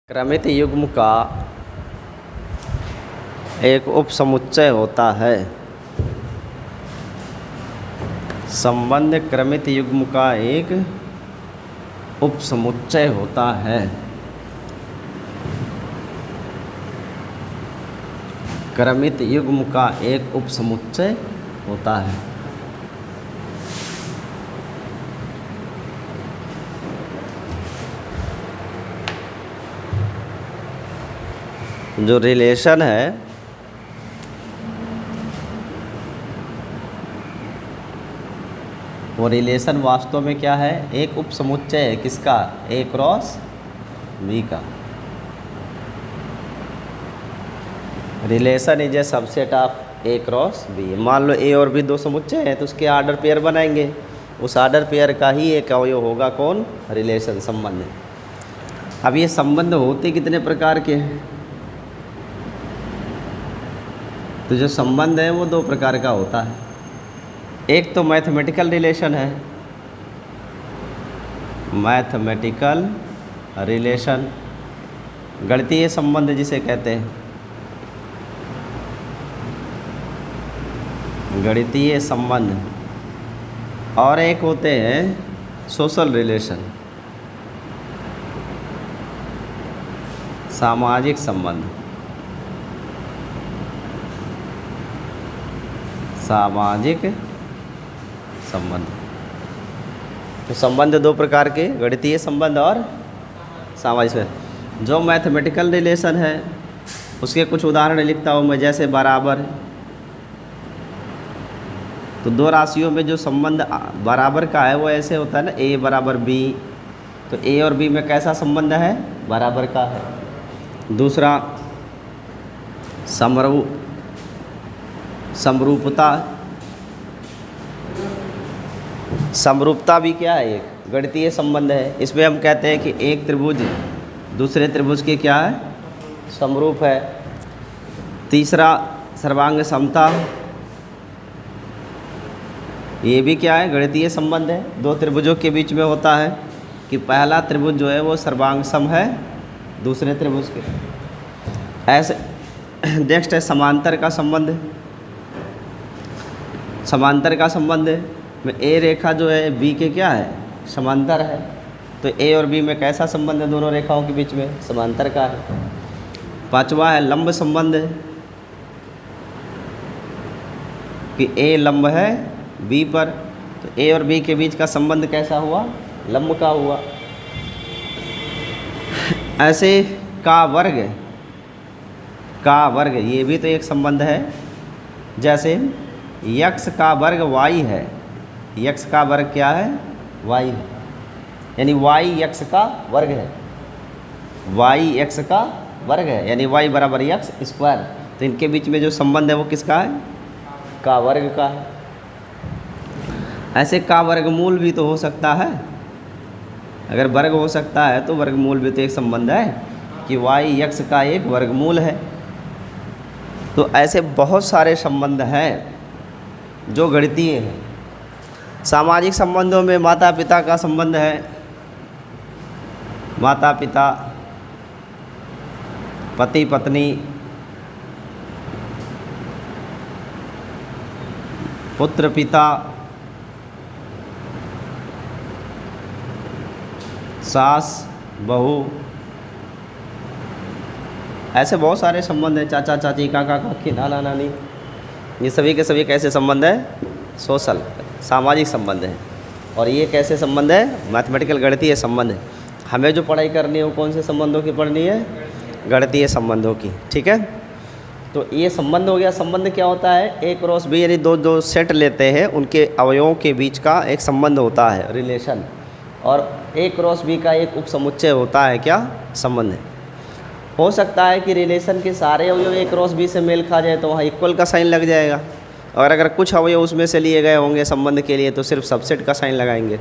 क्रमित युग्म का एक उपसमुच्चय होता है। संबंध क्रमित युग्म का एक उपसमुच्चय होता है। क्रमित युग्म का एक उपसमुच्चय होता है। जो रिलेशन है वो रिलेशन वास्तव में क्या है? एक उपसमुच्चय है। किसका? ए क्रॉस बी का। Relation is a subset of A cross B. मान लो ए और बी दो समुच्चय हैं तो उसके आर्डर पेयर बनाएंगे। उस आर्डर पेयर का ही एक अवयव होगा कौन? रिलेशन, संबंध। अब ये संबंध होते कितने प्रकार के हैं? तो जो संबंध है वो दो प्रकार का होता है। एक तो मैथमेटिकल रिलेशन है, मैथमेटिकल रिलेशन, गणितीय संबंध जिसे कहते हैं, गणितीय संबंध। और एक होते हैं सोशल रिलेशन, सामाजिक संबंध। सामाजिक संबंध। तो संबंध दो प्रकार के, गणितीय संबंध और सामाजिक। जो मैथमेटिकल रिलेशन है उसके कुछ उदाहरण लिखता हूँ मैं, जैसे बराबर। तो दो राशियों में जो संबंध बराबर का है वो ऐसे होता है ना, ए बराबर बी। तो ए और बी में कैसा संबंध है? बराबर का है। दूसरा समरूपता। समरूपता भी क्या है? एक गणितीय संबंध है। इसमें हम कहते हैं कि एक त्रिभुज दूसरे त्रिभुज के क्या है? समरूप है। तीसरा सर्वांग समता, ये भी क्या है? गणितीय संबंध है। दो त्रिभुजों के बीच में होता है कि पहला त्रिभुज जो है वो सर्वांग सम है दूसरे त्रिभुज के। ऐसे नेक्स्ट है समांतर का संबंध। समांतर का संबंध में ए रेखा जो है बी के क्या है? समांतर है। तो ए और बी में कैसा संबंध है? दोनों रेखाओं के बीच में समांतर का है। पांचवा है लंब संबंध, कि ए लंब है बी पर, तो ए और बी के बीच का संबंध कैसा हुआ? लंब का हुआ। ऐसे का वर्ग ये भी तो एक संबंध है। जैसे यक्स का वर्ग वाई है, यक्स का वर्ग क्या है? वाई है, यानी वाई यक्स का वर्ग है। वाई यक्स का वर्ग है यानी वाई बराबर यक्स स्क्वायर। तो इनके बीच में जो संबंध है वो किसका है? का वर्ग का है। ऐसे का वर्गमूल भी तो हो सकता है। अगर वर्ग हो सकता है तो वर्गमूल भी तो एक संबंध है कि वाई यक्स का एक वर्गमूल है। तो ऐसे बहुत सारे संबंध हैं जो गणितीय है। सामाजिक संबंधों में माता पिता का संबंध है। माता पिता, पति पत्नी, पुत्र पिता, सास बहू, ऐसे बहुत सारे संबंध हैं। चाचा चाची, काका काकी, नाना नानी, ये सभी के सभी कैसे संबंध है? सोशल, सामाजिक संबंध है। और ये कैसे संबंध है? मैथमेटिकल, गणितीय संबंध है। हमें जो पढ़ाई करनी है वो कौन से संबंधों की पढ़नी है? गणितीय संबंधों की। ठीक है, तो ये संबंध हो गया। संबंध क्या होता है? ए क्रॉस बी, यानी दो जो सेट लेते हैं उनके अवयवों के बीच का एक संबंध होता है, रिलेशन। और ए क्रॉस बी का एक उपसमुच्चय होता है क्या? संबंध। हो सकता है कि रिलेशन के सारे अवयव ए क्रॉस बी से मेल खा जाए तो वहाँ इक्वल का साइन लग जाएगा, और अगर कुछ अवयव उसमें से लिए गए होंगे संबंध के लिए तो सिर्फ सबसेट का साइन लगाएंगे।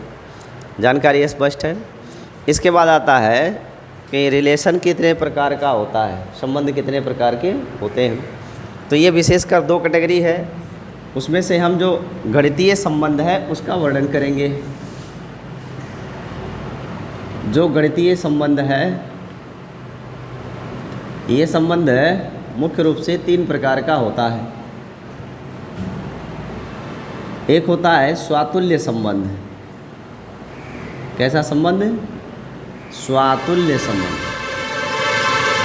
जानकारी स्पष्ट है? इसके बाद आता है कि रिलेशन कितने प्रकार का होता है, संबंध कितने प्रकार के होते हैं। तो ये विशेषकर दो कैटेगरी है। उसमें से हम जो गणितीय संबंध है उसका वर्णन करेंगे। जो गणितीय संबंध है ये संबंध मुख्य रूप से 3 प्रकार का होता है। एक होता है स्वातुल्य संबंध। कैसा संबंध? स्वातुल्य संबंध।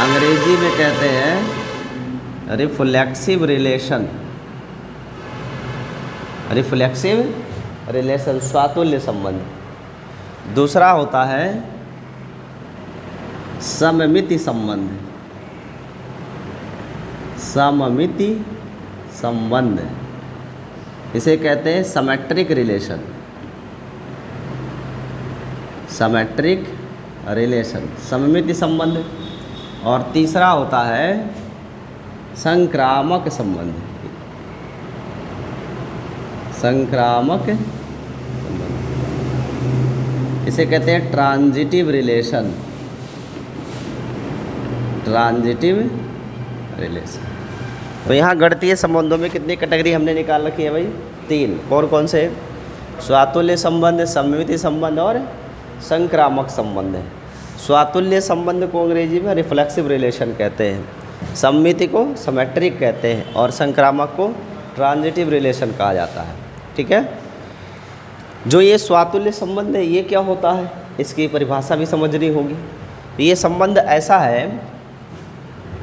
अंग्रेजी में कहते हैं रिफ्लेक्सिव रिलेशन। रिफ्लेक्सिव रिलेशन, स्वातुल्य संबंध। दूसरा होता है सममिति संबंध। सममिति संबंध, इसे कहते हैं सिमेट्रिक रिलेशन। सिमेट्रिक रिलेशन, सममिति संबंध। और तीसरा होता है संक्रामक संबंध। संक्रामक संबंध, इसे कहते हैं ट्रांजिटिव रिलेशन। Transitive relation. तो यहाँ गणितीय संबंधों में कितनी कैटेगरी हमने निकाल रखी है भाई? 3। कौन कौन से? स्वातुल्य संबंध, सममिति संबंध और संक्रामक संबंध है। स्वातुल्य संबंध को अंग्रेजी में रिफ्लेक्सिव रिलेशन कहते हैं, सममिति को सिमेट्रिक कहते हैं और संक्रामक को ट्रांजिटिव रिलेशन कहा जाता है। ठीक है। जो ये स्वातुल्य संबंध है ये क्या होता है, इसकी परिभाषा भी समझनी होगी। ये संबंध ऐसा है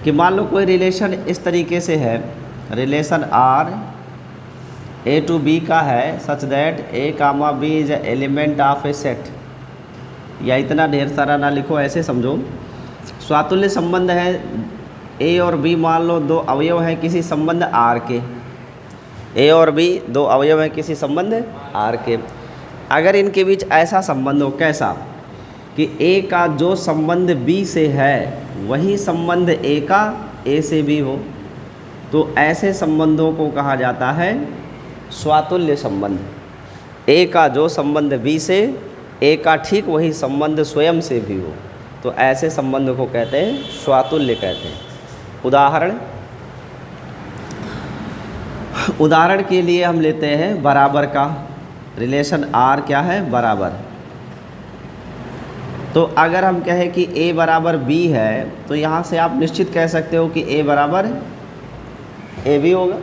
कि मान लो कोई रिलेशन इस तरीके से है, relation R A to B का है, such that A comma B is a element of a set, या इतना ढेर सारा ना लिखो, ऐसे समझो। स्वातुल्य संबंध है, ए और बी मान लो 2 अवयव हैं किसी संबंध आर के। ए और बी 2 अवयव हैं किसी संबंध आर के। अगर इनके बीच ऐसा संबंध हो, कैसा कि ए का जो संबंध बी से है वही संबंध ए का ए से भी हो, तो ऐसे संबंधों को कहा जाता है स्वातुल्य संबंध। ए का जो संबंध बी से, ए का ठीक वही संबंध स्वयं से भी हो, तो ऐसे संबंध को कहते हैं स्वातुल्य कहते हैं। उदाहरण के लिए हम लेते हैं बराबर का रिलेशन। आर क्या है? बराबर। तो अगर हम कहें कि a बराबर b है, तो यहाँ से आप निश्चित कह सकते हो कि a बराबर a भी होगा।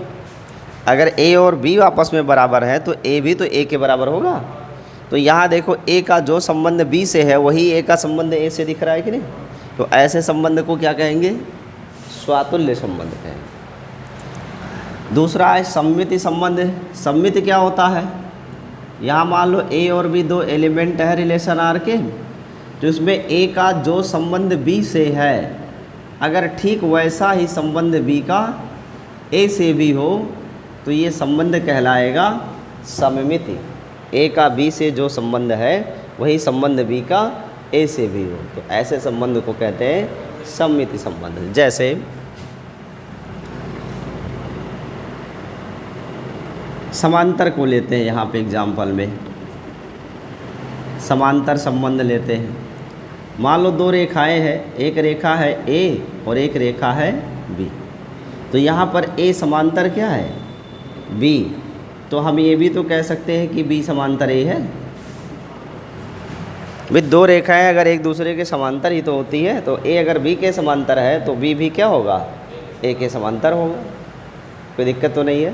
अगर a और b आपस में बराबर है तो a भी तो a के बराबर होगा। तो यहाँ देखो a का जो संबंध b से है वही a का संबंध a से दिख रहा है कि नहीं? तो ऐसे संबंध को क्या कहेंगे? स्वातुल्य संबंध कहेंगे। दूसरा है सममिति संबंध। सममिति क्या होता है? यहाँ मान लो a और b 2 एलिमेंट है रिलेशन आर के, तो इसमें ए का जो संबंध बी से है अगर ठीक वैसा ही संबंध बी का ए से भी हो तो ये संबंध कहलाएगा सममिति। ए का बी से जो संबंध है वही संबंध बी का ए से भी हो, तो ऐसे संबंध को कहते हैं सममिति संबंध। जैसे समांतर को लेते हैं यहाँ पे एग्जाम्पल में, समांतर संबंध लेते हैं। मान लो 2 रेखाएं हैं, एक रेखा है ए और एक रेखा है बी। तो यहाँ पर ए समांतर क्या है? बी। तो हम ये भी तो कह सकते हैं कि बी समांतर ए है। भाई 2 रेखाएं अगर एक दूसरे के समांतर ही तो होती है, तो ए अगर बी के समांतर है तो बी भी क्या होगा? ए के समांतर होगा। कोई दिक्कत तो नहीं है?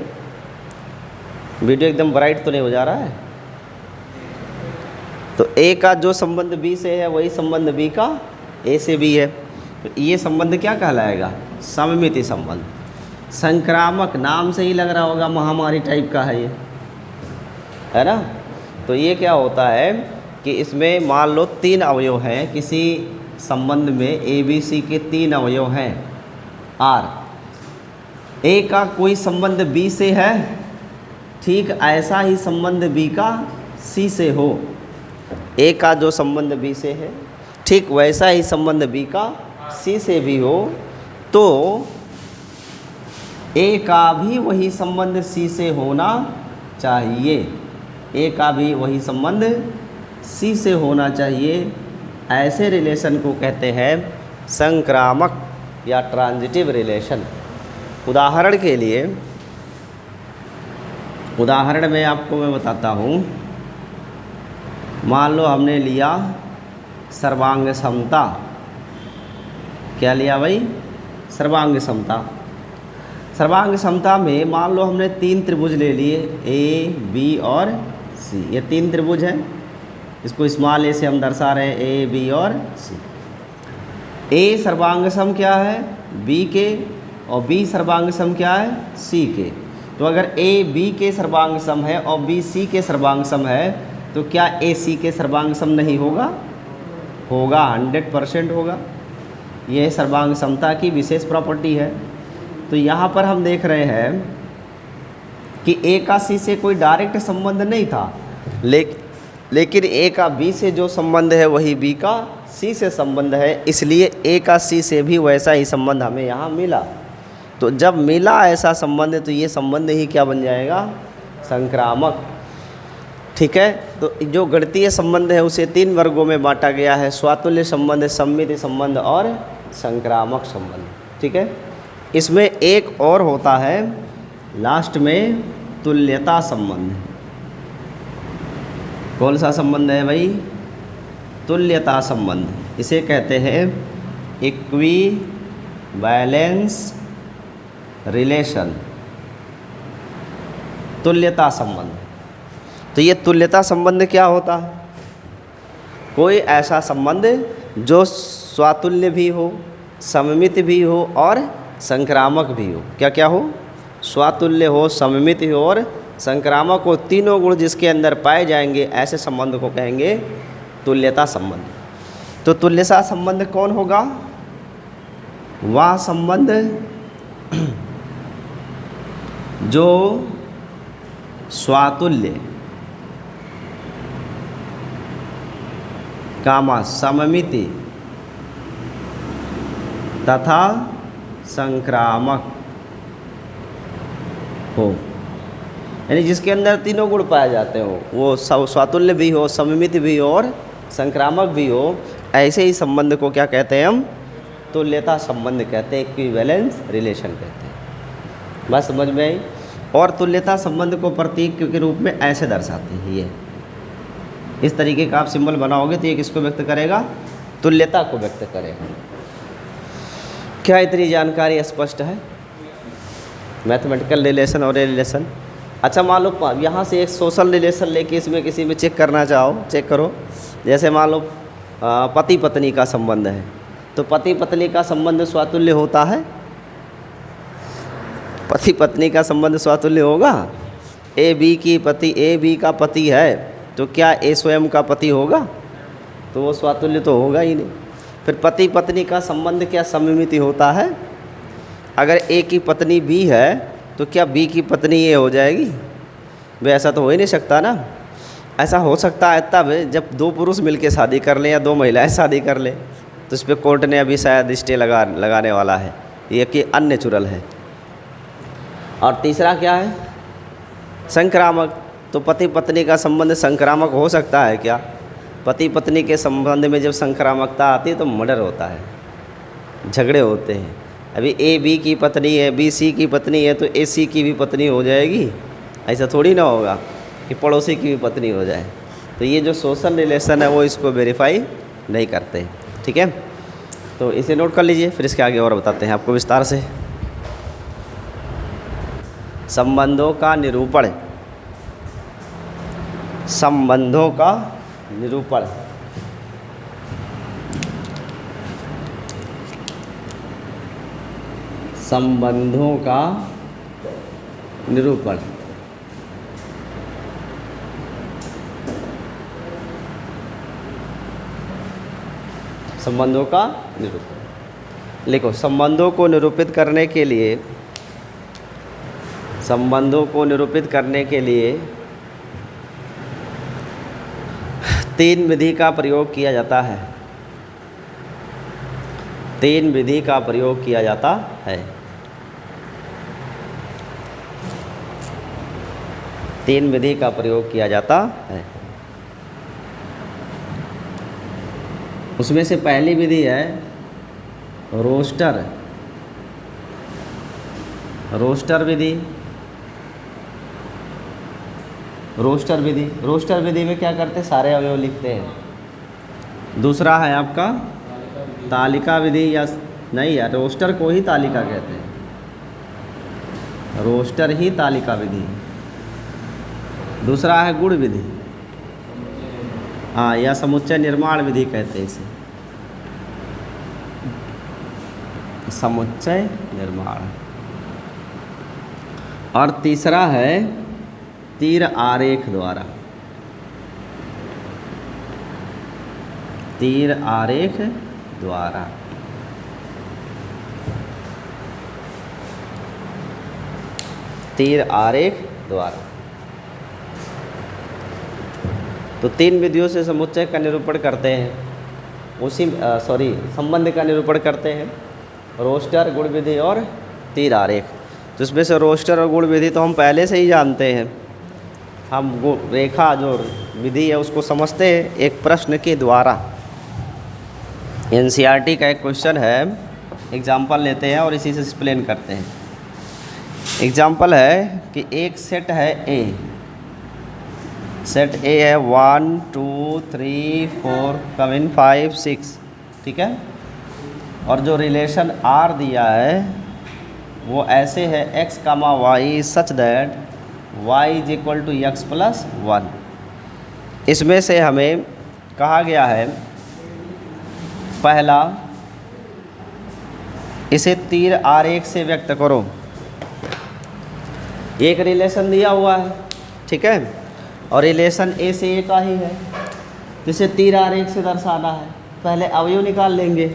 वीडियो एकदम ब्राइट तो नहीं हो जा रहा है? तो ए का जो संबंध बी से है वही संबंध बी का ए से भी है, तो ये संबंध क्या कहलाएगा? सममिति संबंध। संक्रामक, नाम से ही लग रहा होगा महामारी टाइप का है ये, है ना? तो ये क्या होता है कि इसमें मान लो 3 अवयव हैं किसी संबंध में, ए बी सी के 3 अवयव हैं आर। ए का कोई संबंध बी से है, ठीक ऐसा ही संबंध बी का सी से हो। ए का जो संबंध बी से है ठीक वैसा ही संबंध बी का सी से भी हो, तो ए का भी वही संबंध सी से होना चाहिए। ए का भी वही संबंध सी से होना चाहिए। ऐसे रिलेशन को कहते हैं संक्रामक या ट्रांजिटिव रिलेशन। उदाहरण के लिए, उदाहरण में आपको मैं बताता हूँ। मान लो हमने लिया सर्वांग समता। क्या लिया भाई? सर्वांग समता। सर्वांग समता में मान लो हमने 3 त्रिभुज ले लिए, ए बी और सी। ये 3 त्रिभुज हैं, इसको स्मॉल ए से हम दर्शा रहे हैं, ए बी और सी। ए सर्वांग सम क्या है, बी के, और बी सर्वांग सम क्या है, सी के। तो अगर ए बी के सर्वांग सम है और बी सी के सर्वांग सम है, तो क्या ए सी के सर्वांग सम नहीं होगा? होगा, 100% होगा। यह सर्वांग समता की विशेष प्रॉपर्टी है। तो यहाँ पर हम देख रहे हैं कि ए का सी से कोई डायरेक्ट संबंध नहीं था, लेकिन ए का बी से जो संबंध है वही बी का सी से संबंध है, इसलिए ए का सी से भी वैसा ही संबंध हमें यहाँ मिला। तो जब मिला ऐसा संबंध, तो ये संबंध ही क्या बन जाएगा? संक्रामक। ठीक है। तो जो गणितीय संबंध है उसे 3 वर्गों में बांटा गया है, स्वातुल्य संबंध, सममिति संबंध और संक्रामक संबंध। ठीक है। इसमें एक और होता है लास्ट में, तुल्यता संबंध। कौन सा संबंध है भाई? तुल्यता संबंध। इसे कहते हैं इक्विवेलेंस रिलेशन, तुल्यता संबंध। तो ये तुल्यता संबंध क्या होता है? कोई ऐसा संबंध जो स्वातुल्य भी हो, सममित भी हो और संक्रामक भी हो। क्या क्या हो? स्वातुल्य हो, सममित हो और संक्रामक हो। तीनों गुण जिसके अंदर पाए जाएंगे, ऐसे संबंध को कहेंगे तुल्यता संबंध। तो तुल्यता संबंध कौन होगा? वह संबंध जो स्वातुल्य कामा सममिति तथा संक्रामक हो, यानी जिसके अंदर तीनों गुण पाए जाते हो, वो स्वातुल्य भी हो, सममित भी हो और संक्रामक भी हो। ऐसे ही संबंध को क्या कहते हैं हम? तुल्यता संबंध कहते हैं, इक्विवेलेंस रिलेशन कहते हैं। बस समझ में आई। और तुल्यता संबंध को प्रतीक के रूप में ऐसे दर्शाते हैं। ये इस तरीके का आप सिंबल बनाओगे तो ये किसको व्यक्त करेगा? तुल्यता को व्यक्त करेगा। क्या इतनी जानकारी स्पष्ट है? मैथमेटिकल रिलेशन और रिलेशन। अच्छा, मान लो यहाँ से एक सोशल रिलेशन लेके इसमें किसी में चेक करना चाहो, चेक करो। जैसे मान लो पति पत्नी का संबंध है, तो पति पत्नी का संबंध स्वातुल्य होता है? पति पत्नी का संबंध स्वातुल्य होगा? ए बी का पति है, तो क्या ए स्वयं का पति होगा? तो वो स्वातुल्य तो होगा ही नहीं। फिर पति पत्नी का संबंध क्या सममिति होता है? अगर ए की पत्नी बी है, तो क्या बी की पत्नी ए हो जाएगी? वे ऐसा तो हो ही नहीं सकता ना। ऐसा हो सकता है तब जब 2 पुरुष मिलकर शादी कर लें या 2 महिलाएं शादी कर लें, तो इस पर कोर्ट ने अभी शायद स्टे लगाने वाला है, ये कि अननेचुरल है। और तीसरा क्या है? संक्रामक। तो पति पत्नी का संबंध संक्रामक हो सकता है क्या? पति पत्नी के संबंध में जब संक्रामकता आती है तो मर्डर होता है, झगड़े होते हैं। अभी ए बी की पत्नी है, बी सी की पत्नी है, तो ए सी की भी पत्नी हो जाएगी? ऐसा थोड़ी ना होगा कि पड़ोसी की भी पत्नी हो जाए। तो ये जो सोशल रिलेशन है वो इसको वेरीफाई नहीं करते। ठीक है, तो इसे नोट कर लीजिए, फिर इसके आगे और बताते हैं आपको विस्तार से। संबंधों का निरूपण। संबंधों का निरूपण। संबंधों का निरूपण। संबंधों का निरूपण लिखो। संबंधों को निरूपित करने के लिए, संबंधों को निरूपित करने के लिए 3 विधि का प्रयोग किया जाता है। 3 विधि का प्रयोग किया जाता है। 3 विधि का प्रयोग किया जाता है। उसमें से पहली विधि है रोस्टर। रोस्टर विधि। रोस्टर विधि। रोस्टर विधि में क्या करते हैं? सारे अवयव लिखते हैं। दूसरा है आपका तालिका विधि या नहीं यार, रोस्टर को ही तालिका कहते हैं, रोस्टर ही तालिका विधि। दूसरा है गुण विधि, हाँ, या समुच्चय निर्माण विधि कहते हैं इसे, समुच्चय निर्माण। और तीसरा है तीर आरेख द्वारा, तीर आरेख द्वारा। तीर आरेख द्वारा। तो तीन विधियों से समुच्चय का निरूपण करते हैं, संबंध का निरूपण करते हैं, रोस्टर, गुण विधि और तीर आरेख। तो इसमें से रोस्टर और गुण विधि तो हम पहले से ही जानते हैं, हम रेखा जो विधि है उसको समझते हैं एक प्रश्न के द्वारा। एनसीईआरटी का एक क्वेश्चन है, एग्जाम्पल लेते हैं और इसी से एक्सप्लेन करते हैं। एग्जाम्पल है कि एक सेट है ए, सेट ए है 1 2 3 4 कमिन 5 6, ठीक है। और जो रिलेशन आर दिया है वो ऐसे है x, y such that y is equal to x plus 1। इसमें से हमें कहा गया है पहला, इसे तीर आरेख से व्यक्त करो। एक रिलेशन दिया हुआ है, ठीक है, और रिलेशन ए से ए का ही है, जिसे तीर आरेख से दर्शाना है। पहले अवयव निकाल लेंगे।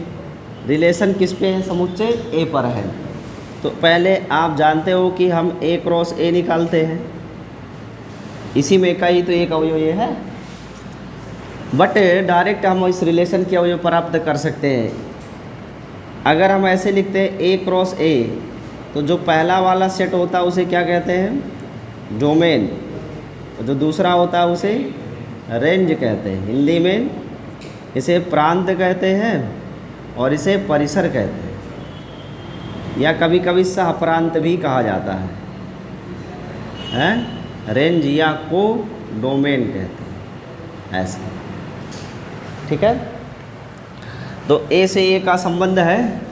रिलेशन किस पे है? समुच्चय ए पर है। तो पहले आप जानते हो कि हम ए क्रॉस ए निकालते हैं, इसी में का ही तो एक अवयव ये है। बट डायरेक्ट हम इस रिलेशन के अवयव प्राप्त कर सकते हैं। अगर हम ऐसे लिखते हैं ए क्रॉस ए, तो जो पहला वाला सेट होता है उसे क्या कहते हैं? डोमेन। जो दूसरा होता है उसे रेंज कहते हैं। हिंदी में इसे प्रांत कहते हैं और इसे परिसर कहते हैं, या कभी कभी सह प्रांत भी कहा जाता है, रेंज या को डोमेन कहते हैं, ऐसे, ठीक है। तो ए से ए का संबंध है,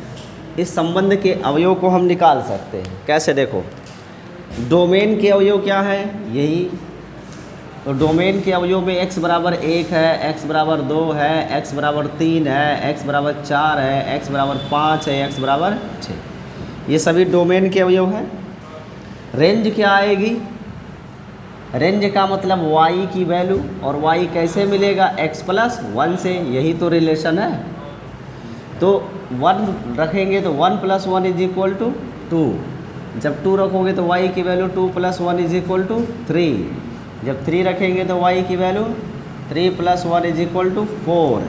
इस संबंध के अवयव को हम निकाल सकते हैं। कैसे? देखो, डोमेन के अवयव क्या है? यही। तो डोमेन के अवयव में x बराबर 1 है, x बराबर 2 है, x बराबर 3 है, x बराबर 4 है, x बराबर 5 है, x बराबर 6, ये सभी डोमेन के अवयव हैं। रेंज क्या आएगी? रेंज का मतलब y की वैल्यू, और y कैसे मिलेगा? x प्लस 1 से, यही तो रिलेशन है। तो 1 रखेंगे तो 1 प्लस 1 इज इक्वल टू 2। जब 2 रखोगे तो y की value 2 plus 1 is equal to 3। जब 3 रखेंगे तो y की value 3 plus 1 is equal to 4।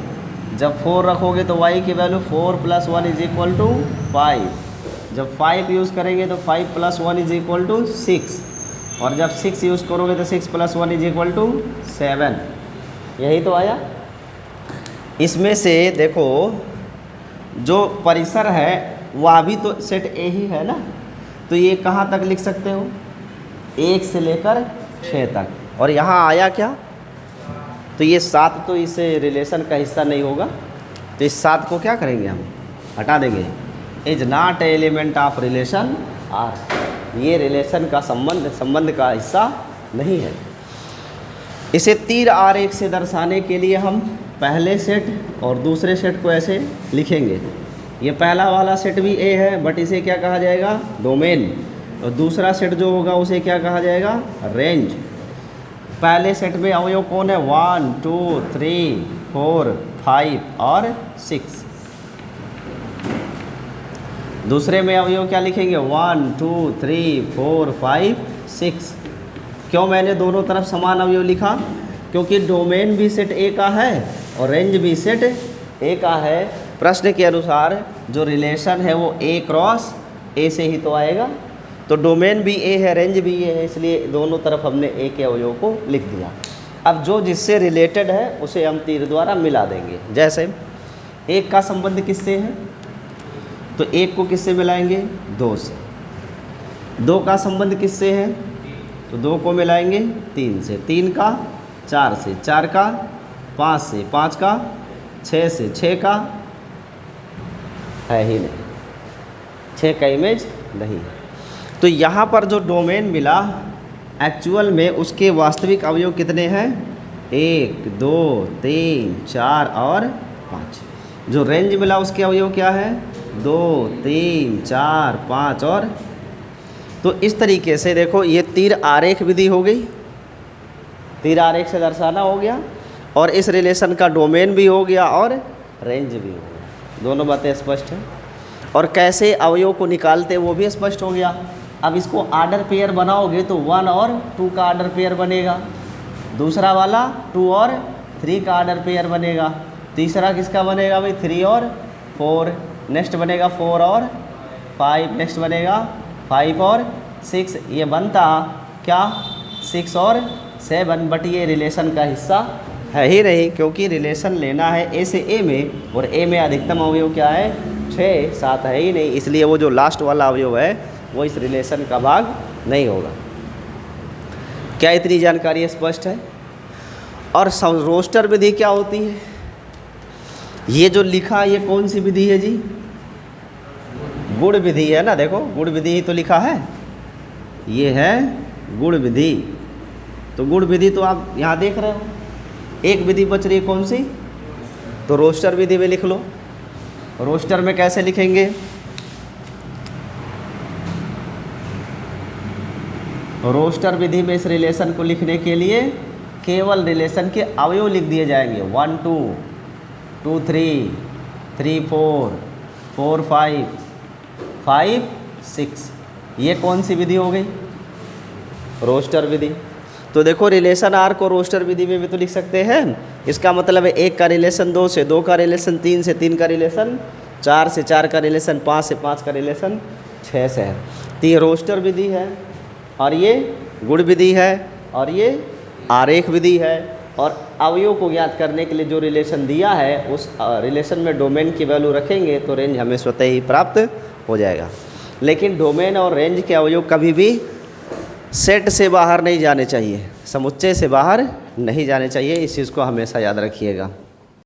जब 4 रखोगे तो y की value 4 plus 1 is equal to 5। जब 5 यूज़ करेंगे तो 5 प्लस 1 इज इक्वल टू 6। और जब 6 यूज़ करोगे तो 6 प्लस 1 इज इक्वल टू 7। यही तो आया। इसमें से देखो, जो परिसर है वह भी तो सेट ए ही है ना, तो ये कहाँ तक लिख सकते हो? 1 से लेकर 6 तक। और यहाँ आया क्या? तो ये 7 तो इस रिलेशन का हिस्सा नहीं होगा, तो इस 7 को क्या करेंगे? हम हटा देंगे। Is not element of relation R, ये रिलेशन का संबंध का हिस्सा नहीं है। इसे तीर आरेख से दर्शाने के लिए हम पहले सेट और दूसरे सेट को ऐसे लिखेंगे। ये पहला वाला सेट भी ए है, बट इसे क्या कहा जाएगा? डोमेन। और दूसरा सेट जो होगा उसे क्या कहा जाएगा? रेंज। पहले सेट में अवयव कौन है? 1 2 3 4 5 और 6। दूसरे में अवयव क्या लिखेंगे? 1 2 3 4 5 6। क्यों मैंने दोनों तरफ समान अवयव लिखा? क्योंकि डोमेन भी सेट ए का है और रेंज भी सेट ए का है। प्रश्न के अनुसार जो रिलेशन है वो ए क्रॉस ए से ही तो आएगा। तो डोमेन भी ए है, रेंज भी ए है, इसलिए दोनों तरफ हमने ए के अवयव को लिख दिया। अब जो जिससे रिलेटेड है उसे हम तीर द्वारा मिला देंगे। जैसे एक का संबंध किससे है? तो एक को किससे मिलाएंगे? 2 से। 2 का संबंध किससे है? तो 2 को मिलाएंगे 3 से। 3 का 4 से। 4 का 5 से। 5 का 6 से। 6 का है ही नहीं। 6 का इमेज नहीं। तो यहाँ पर जो डोमेन मिला एक्चुअल में उसके वास्तविक अवयव कितने हैं? 1 2 3 4 और 5। जो रेंज मिला उसके अवयव क्या है? 2 3 4 5 और। तो इस तरीके से देखो ये तीर आरेख विधि हो गई, तीर आरेख से दर्शाना हो गया, और इस रिलेशन का डोमेन भी हो गया और रेंज भी हो गया। दोनों बातें स्पष्ट हैं। और कैसे अवयव को निकालते वो भी स्पष्ट हो गया। अब इसको आर्डर पेयर बनाओगे तो 1 और 2 का आर्डर पेयर बनेगा, दूसरा वाला 2 और 3 का आर्डर पेयर बनेगा, तीसरा किसका बनेगा भाई? 3 और 4, नेक्स्ट बनेगा 4 और 5, नेक्स्ट बनेगा 5 और 6। ये बनता क्या? 6 और 7। बट ये रिलेशन का हिस्सा है ही नहीं, क्योंकि रिलेशन लेना है ए से ए में, और ए में अधिकतम अवयव क्या है? 6, 7 है ही नहीं, इसलिए वो जो लास्ट वाला अवयव है वो इस रिलेशन का भाग नहीं होगा। क्या इतनी जानकारी स्पष्ट है? और रोस्टर विधि क्या होती है? ये जो लिखा ये कौन सी विधि है जी? गुण विधि है ना। देखो गुण विधि ही तो लिखा है, ये है गुण विधि। तो गुण विधि तो आप यहाँ देख रहे हो, एक विधि बच रही है, कौन सी? तो रोस्टर विधि में लिख लो। रोस्टर में कैसे लिखेंगे? रोस्टर विधि में इस रिलेशन को लिखने के लिए केवल रिलेशन के अवयव लिख दिए जाएंगे। 1 2 2 3 3 4 4 5 5 6। ये कौन सी विधि हो गई? रोस्टर विधि। तो देखो रिलेशन आर को रोस्टर विधि में भी तो लिख सकते हैं। इसका मतलब है 1 का रिलेशन 2 से, 2 का रिलेशन 3 से, 3 का रिलेशन 4 से, 4 का रिलेशन 5 से, 5 का रिलेशन 6 से है। तो ये रोस्टर विधि है, और ये गुण विधि है, और ये आरेख विधि है। और अवयव को ज्ञात करने के लिए जो रिलेशन दिया है उस रिलेशन में डोमेन की वैल्यू रखेंगे तो रेंज हमें स्वतः ही प्राप्त हो जाएगा। लेकिन डोमेन और रेंज के अवयव कभी भी सेट से बाहर नहीं जाने चाहिए, समुच्चय से बाहर नहीं जाने चाहिए। इस चीज़ को हमेशा याद रखिएगा।